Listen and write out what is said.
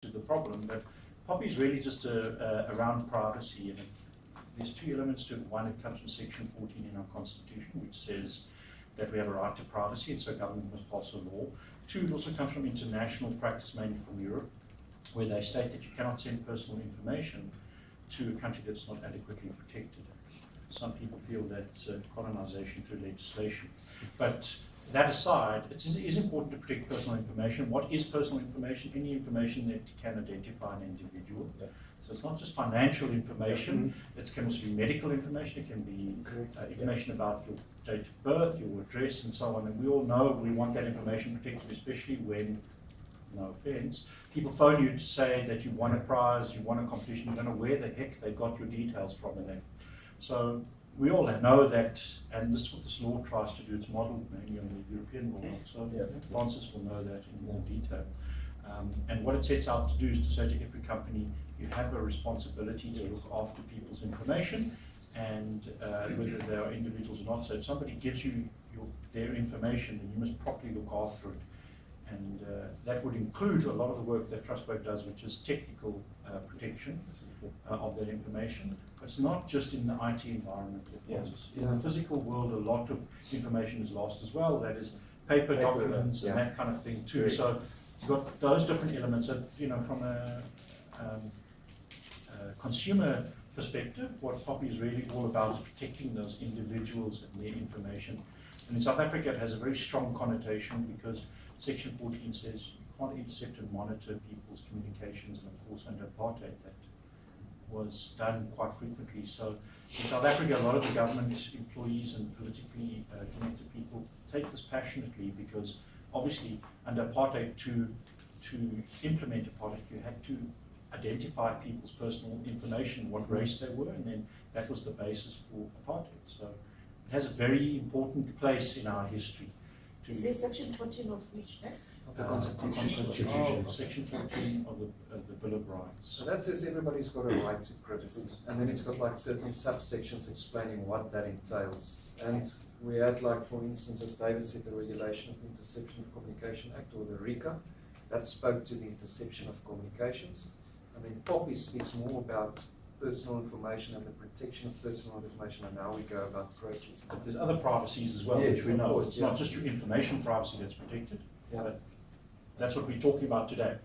to the problem, but Popi is really just around privacy. And there's two elements to it. One, it comes from Section 14 in our Constitution, which says that we have a right to privacy, and so government must pass a law. Two, it also comes from international practice, mainly from Europe, where they state that you cannot send personal information to a country that's not adequately protected. Some people feel that's colonization through legislation. But that aside, it is important to protect personal information. What is personal information? Any information that can identify an individual. Yeah. So it's not just financial information, it can also be medical information, it can be information about your date of birth, your address, and so on. And we all know we want that information protected, especially when, no offense, people phone you to say that you won a prize, you won a competition, you don't know where the heck they got your details from. So we all know that, and this is what this law tries to do. It's modeled mainly on the European law, so sponsors will know that in more detail. And what it sets out to do is to say to every company, you have a responsibility to look after people's information, and whether they are individuals or not. So if somebody gives you their information, then you must properly look after it. And that would include a lot of the work that Trustwave does, which is technical protection of that information. It's not just in the IT environment. In the physical world, a lot of information is lost as well. That is paper documents and that kind of thing too. So you've got those different elements. So, from a consumer perspective, what Popi is really all about is protecting those individuals and their information. And in South Africa, it has a very strong connotation because Section 14 says you can't intercept and monitor people's communications, and of course under apartheid that was done quite frequently. So in South Africa, a lot of the government employees and politically connected people take this passionately, because obviously under apartheid, to implement apartheid, you had to identify people's personal information, what race they were, and then that was the basis for apartheid. So it has a very important place in our history. Is there Section 14 of which act? Of the Constitution. Section 14 of the Bill of Rights. So that says everybody's got a right to privacy, and then it's got like certain subsections explaining what that entails. And we had, like, for instance, as David said, the Regulation of Interception of Communication Act, or the RICA, that spoke to the interception of communications. I mean, Popi speaks more about personal information and the protection of personal information and how we go about processing. There's other privacies as well, Yes, which we of know. course, It's not just your information privacy that's protected, Yeah. but that's what we're talking about today.